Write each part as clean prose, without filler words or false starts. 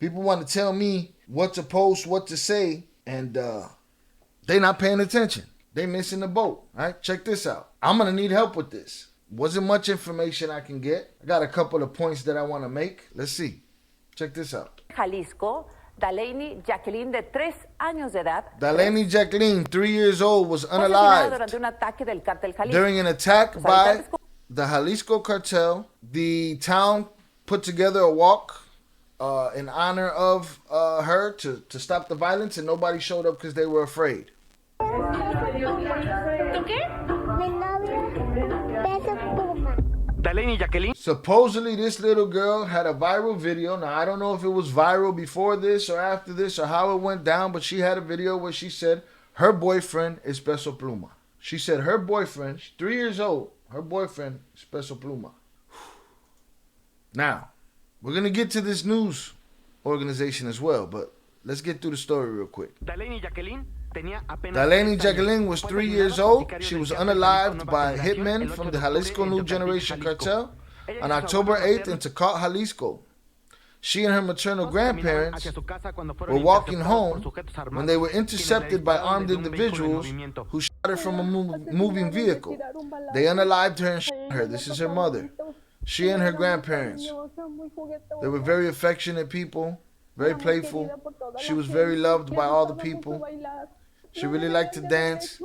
People want to tell me what to post, what to say, and they not paying attention. They missing the boat, right? Check this out. I'm going to need help with this. Wasn't much information I can get. I got a couple of points that I want to make. Let's see. Check this out. Jalisco, Daleyny Jakeline, de 3 años de edad. Daleyny Jakeline, 3 years old, was unalived during an attack by the Jalisco Cartel. The town put together a walk in honor of her to stop the violence, and nobody showed up because they were afraid. Daleyny Jakeline. Supposedly, this little girl had a viral video. Now, I don't know if it was viral before this or after this or how it went down, but she had a video where she said her boyfriend is Peso Pluma. She said her boyfriend, she's 3 years old, her boyfriend is Peso Pluma. Now, we're going to get to this news organization as well, but let's get through the story real quick. Daleyny Jakeline was 3 years old. She was unalived by hitmen from the Jalisco New Generation Cartel on October 8th in Cartel, Jalisco. She and her maternal grandparents were walking home when they were intercepted by armed individuals who shot her from a moving vehicle. They unalived her and shot her. This is her mother. She and her grandparents. They were very affectionate people. Very playful. She was very loved by all the people. She really liked to dance.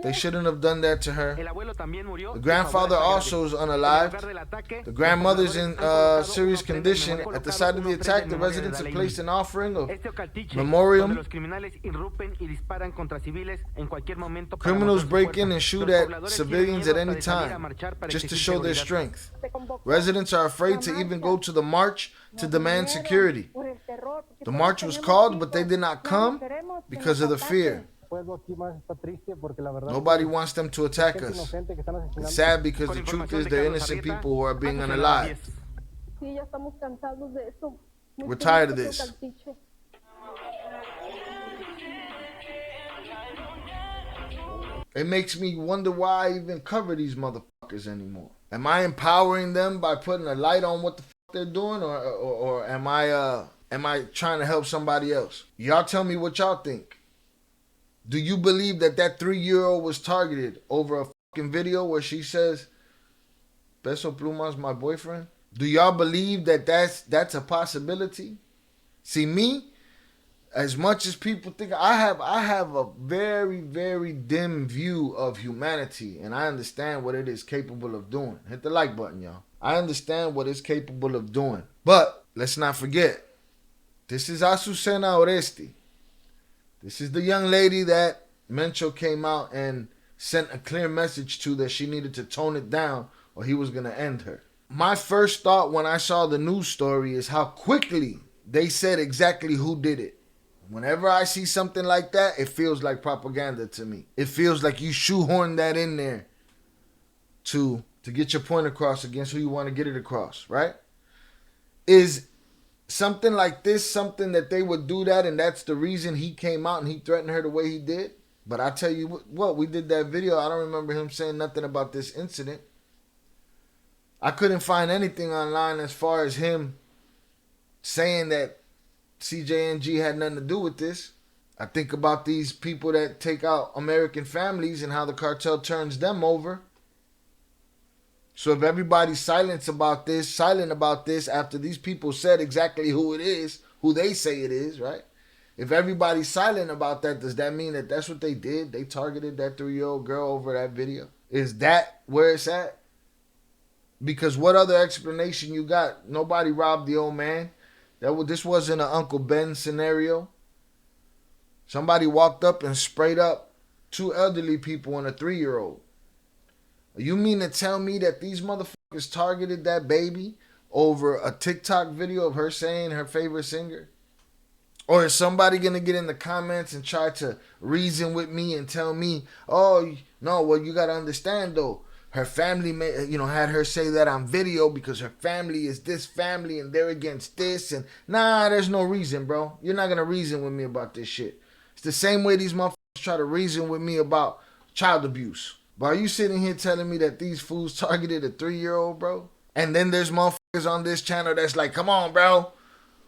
They shouldn't have done that to her. The grandfather also is unalived. The grandmother's in serious condition. At the site of the attack, the residents have placed an offering of memoriam. Criminals break in and shoot at civilians at any time, just to show their strength. Residents are afraid to even go to the march to demand security. The march was called, but they did not come because of the fear. Nobody wants them to attack us. It's sad because the truth is they're innocent people who are being unalived. We're tired of this. It makes me wonder why I even cover these motherfuckers anymore. Am I empowering them by putting a light on what the fuck they're doing, or am I trying to help somebody else? Y'all tell me what y'all think. Do you believe that 3-year-old was targeted over a fucking video where she says Peso Pluma's my boyfriend? Do y'all believe that that's a possibility? See, me, as much as people think, I have a very, very dim view of humanity, and I understand what it is capable of doing. Hit the like button, y'all. I understand what it's capable of doing. But let's not forget, this is Azucena Oresti. This is the young lady that Mencho came out and sent a clear message to that she needed to tone it down or he was going to end her. My first thought when I saw the news story is how quickly they said exactly who did it. Whenever I see something like that, it feels like propaganda to me. It feels like you shoehorn that in there to get your point across against who you want to get it across, right? Is something like this something that they would do that, and that's the reason he came out and he threatened her the way he did? But I tell you what, we did that video. I don't remember him saying nothing about this incident. I couldn't find anything online as far as him saying that CJNG had nothing to do with this. I think about these people that take out American families and how the cartel turns them over. So if everybody's silent about this after these people said exactly who it is, who they say it is, right? If everybody's silent about that, does that mean that that's what they did? They targeted that 3-year-old girl over that video? Is that where it's at? Because what other explanation you got? Nobody robbed the old man. This wasn't an Uncle Ben scenario. Somebody walked up and sprayed up 2 elderly people and a 3-year-old. You mean to tell me that these motherfuckers targeted that baby over a TikTok video of her saying her favorite singer? Or is somebody going to get in the comments and try to reason with me and tell me, oh, no, well, you got to understand, though. Her family, had her say that on video because her family is this family and they're against this. And nah, there's no reason, bro. You're not going to reason with me about this shit. It's the same way these motherfuckers try to reason with me about child abuse. But are you sitting here telling me that these fools targeted a 3-year-old, bro? And then there's motherfuckers on this channel that's like, come on, bro.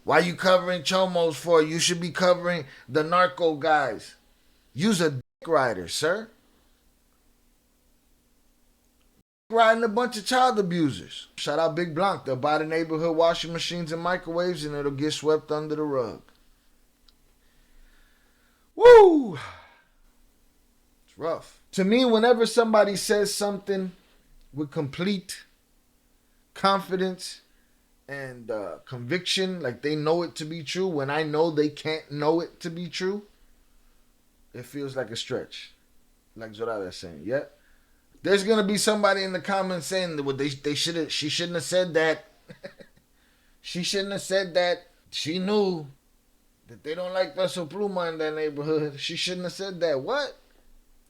Why you covering chomos for? You should be covering the narco guys. You's a dick rider, sir. Riding a bunch of child abusers. Shout out Big Blanc. They'll buy the neighborhood washing machines and microwaves and it'll get swept under the rug. Woo! It's rough. To me, whenever somebody says something with complete confidence and conviction, like they know it to be true, when I know they can't know it to be true, it feels like a stretch. Like Zorada's saying, yeah. There's gonna be somebody in the comments saying that she shouldn't have said that. She shouldn't have said that. She knew that they don't like Peso Pluma in that neighborhood. She shouldn't have said that. What?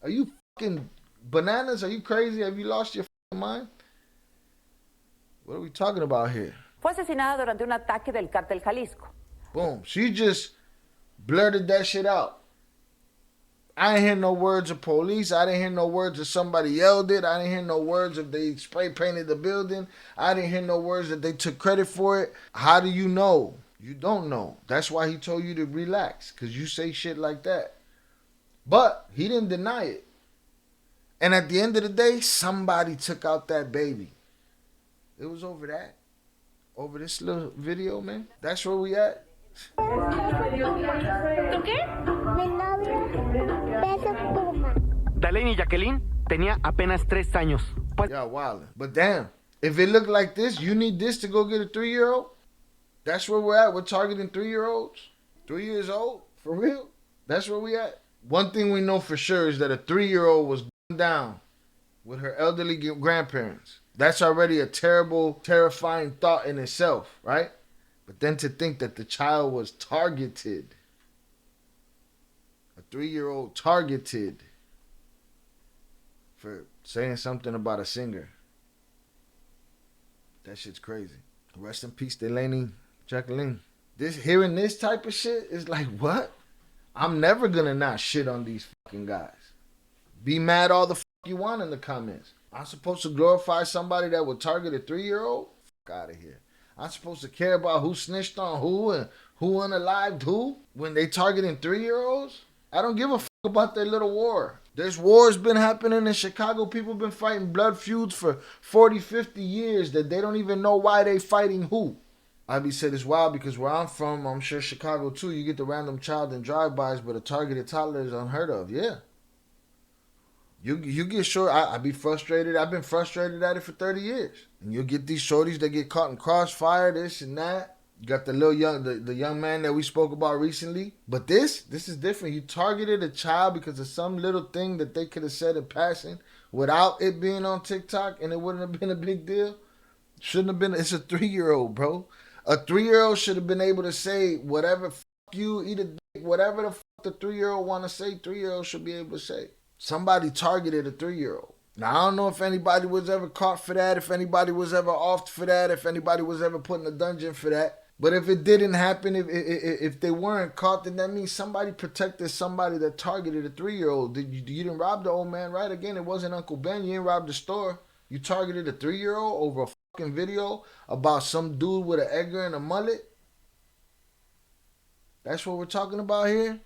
Are you fucking bananas? Are you crazy? Have you lost your fucking mind? What are we talking about here? Fue asesinada durante un ataque del Cartel Jalisco. Boom. She just blurted that shit out. I didn't hear no words of police. I didn't hear no words of somebody yelled it. I didn't hear no words if they spray painted the building. I didn't hear no words that they took credit for it. How do you know? You don't know. That's why he told you to relax, because you say shit like that. But he didn't deny it. And at the end of the day, somebody took out that baby. It was over that. Over this little video, man. That's where we at. ¿Tú qué? Mi novio, Peso Pluma. Daleyny y Jakeline tenía apenas 3 años. Y'all wildin'. But damn, if it looked like this, you need this to go get a 3-year-old? That's where we're at. We're targeting 3-year-olds? 3 years old? For real? That's where we at? One thing we know for sure is that a 3-year-old was down with her elderly grandparents. That's already a terrible, terrifying thought in itself, right? But then to think that the child was targeted, a 3-year-old targeted for saying something about a singer. That shit's crazy. Rest in peace, Daleyny, Jakeline. Hearing this type of shit is like, what? I'm never gonna not shit on these fucking guys. Be mad all the fuck you want in the comments. I'm supposed to glorify somebody that would target a 3-year-old? Fuck out of here. I'm supposed to care about who snitched on who and who unalived who when they targeting 3-year-olds? I don't give a fuck about their little war. There's wars been happening in Chicago. People been fighting blood feuds for 40, 50 years that they don't even know why they fighting who. I said it's wild because where I'm from, I'm sure Chicago too, you get the random child in drive-bys, but a targeted toddler is unheard of. Yeah. You get short. I be frustrated. I've been frustrated at it for 30 years. And you'll get these shorties that get caught in crossfire, this and that. You got the little the young man that we spoke about recently. But this is different. You targeted a child because of some little thing that they could have said in passing without it being on TikTok, and it wouldn't have been a big deal. Shouldn't have been. It's a 3-year-old, bro. A 3-year-old should have been able to say whatever, fuck you, eat a dick, whatever the fuck the 3-year-old want to say, 3-year-old should be able to say. Somebody targeted a 3-year-old. Now, I don't know if anybody was ever caught for that, if anybody was ever offed for that, if anybody was ever put in a dungeon for that. But if it didn't happen, if they weren't caught, then that means somebody protected somebody that targeted a 3-year-old. You didn't rob the old man, right? Again, it wasn't Uncle Ben. You didn't rob the store. You targeted a 3-year-old over a fucking video about some dude with an Edgar and a mullet. That's what we're talking about here.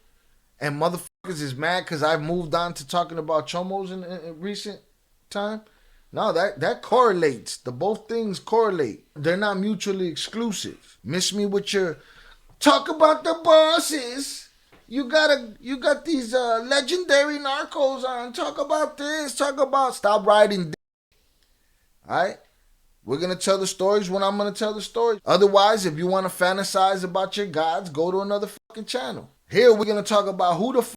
And motherfuckers is mad because I've moved on to talking about chomos in recent time. No, that correlates. The both things correlate. They're not mutually exclusive. Miss me with your talk about the bosses. You got these legendary narcos on. Talk about this. Talk about stop riding. Alright? We're going to tell the stories when I'm going to tell the stories. Otherwise, if you want to fantasize about your gods, go to another fucking channel. Here, we're going to talk about who the fuck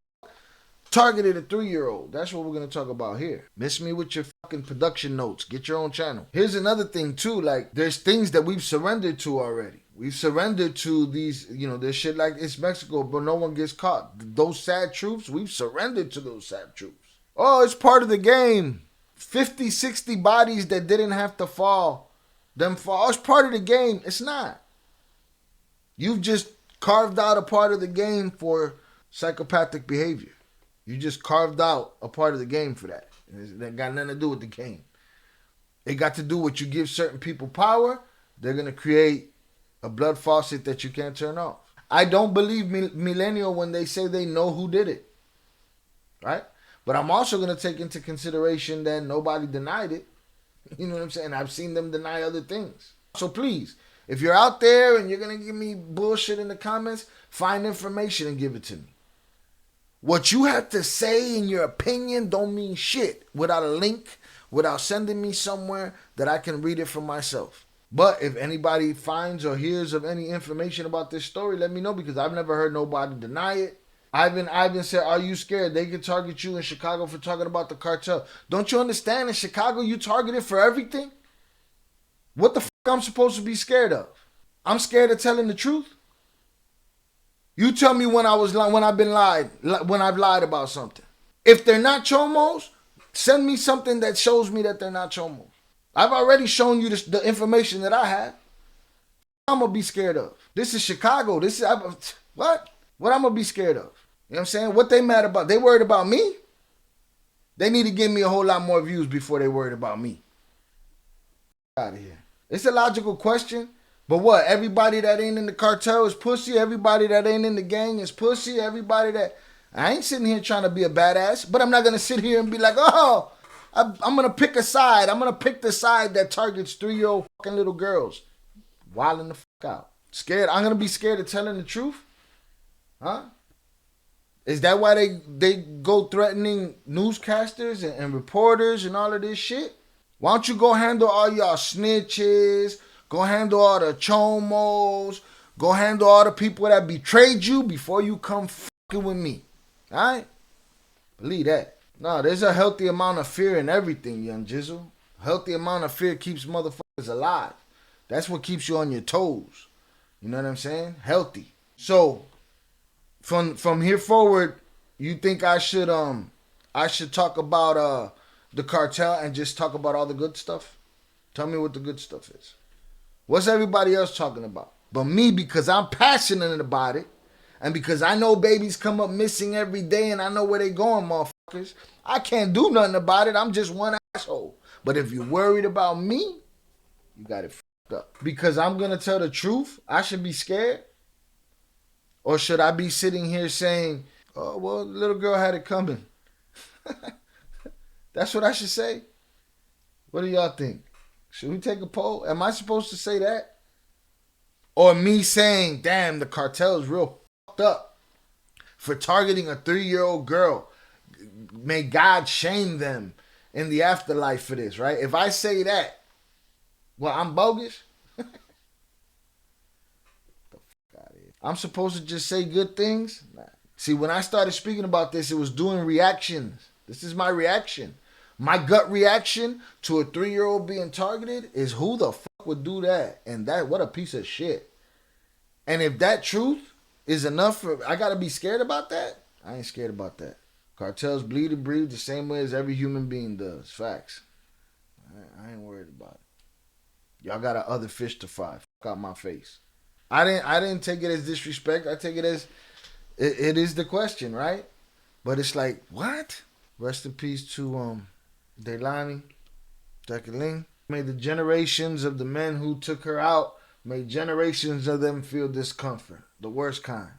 targeted a 3-year-old. That's what we're going to talk about here. Miss me with your fucking production notes. Get your own channel. Here's another thing, too. Like, there's things that we've surrendered to already. We've surrendered to these, there's shit like it's Mexico, but no one gets caught. Those sad truths, we've surrendered to those sad truths. Oh, it's part of the game. 50, 60 bodies that didn't have to fall. It's part of the game. It's not. You've just carved out a part of the game for psychopathic behavior. You just carved out a part of the game for that. That got nothing to do with the game. It got to do with you give certain people power, they're going to create A blood faucet that you can't turn off. I don't believe millennial when they say they know who did it. Right? But I'm also going to take into consideration that nobody denied it. You know what I'm saying? I've seen them deny other things. So please, if you're out there and you're going to give me bullshit in the comments, find information and give it to me. What you have to say in your opinion don't mean shit without a link, without sending me somewhere that I can read it for myself. But if anybody finds or hears of any information about this story, let me know, because I've never heard nobody deny it. Ivan said, are you scared they could target you in Chicago for talking about the cartel? Don't you understand? In Chicago, you targeted for everything? What the fuck I'm supposed to be scared of? I'm scared of telling the truth? You tell me when I've lied about something. If they're not chomos, send me something that shows me that they're not chomos. I've already shown you the information that I have. I'm going to be scared of. This is Chicago. What? What I'm going to be scared of? You know what I'm saying? What they mad about? They worried about me? They need to give me a whole lot more views before they worried about me. Out of here. It's a logical question. But what? Everybody that ain't in the cartel is pussy. Everybody that ain't in the gang is pussy. Everybody that... I ain't sitting here trying to be a badass. But I'm not going to sit here and be like, oh, I'm going to pick a side. I'm going to pick the side that targets 3-year-old fucking little girls. Wilding the fuck out. Scared. I'm going to be scared of telling the truth? Huh? Is that why they go threatening newscasters and reporters and all of this shit? Why don't you go handle all y'all snitches? Go handle all the chomos. Go handle all the people that betrayed you before you come fucking with me. Alright? Believe that. No, there's a healthy amount of fear in everything, young Jizzle. Healthy amount of fear keeps motherfuckers alive. That's what keeps you on your toes. You know what I'm saying? Healthy. So, from here forward, you think I should talk about the cartel and just talk about all the good stuff? Tell me what the good stuff is. What's everybody else talking about? But me, because I'm passionate about it, and because I know babies come up missing every day and I know where they going, motherfuckers, I can't do nothing about it. I'm just one asshole. But if you're worried about me, you got it fucked up. Because I'm going to tell the truth, I should be scared? Or should I be sitting here saying, oh, well, the little girl had it coming? That's what I should say? What do y'all think? Should we take a poll? Am I supposed to say that? Or me saying, damn, the cartel is real fucked up for targeting a 3-year-old girl. May God shame them in the afterlife for this, right? If I say that, well, I'm bogus? The fuck out of here. I'm supposed to just say good things? Nah. See, when I started speaking about this, it was doing reactions. This is my reaction. My gut reaction to a 3-year-old being targeted is, who the fuck would do that? And what a piece of shit. And if that truth is enough for, I gotta be scared about that? I ain't scared about that. Cartels bleed and breathe the same way as every human being does. Facts. I ain't worried about it. Y'all got other fish to fry. Fuck out my face. I didn't take it as disrespect. I take it as it is the question, right? But it's like, what? Rest in peace to Daleyny, Jakeline. May the generations of the men who took her out, may generations of them feel discomfort. The worst kind.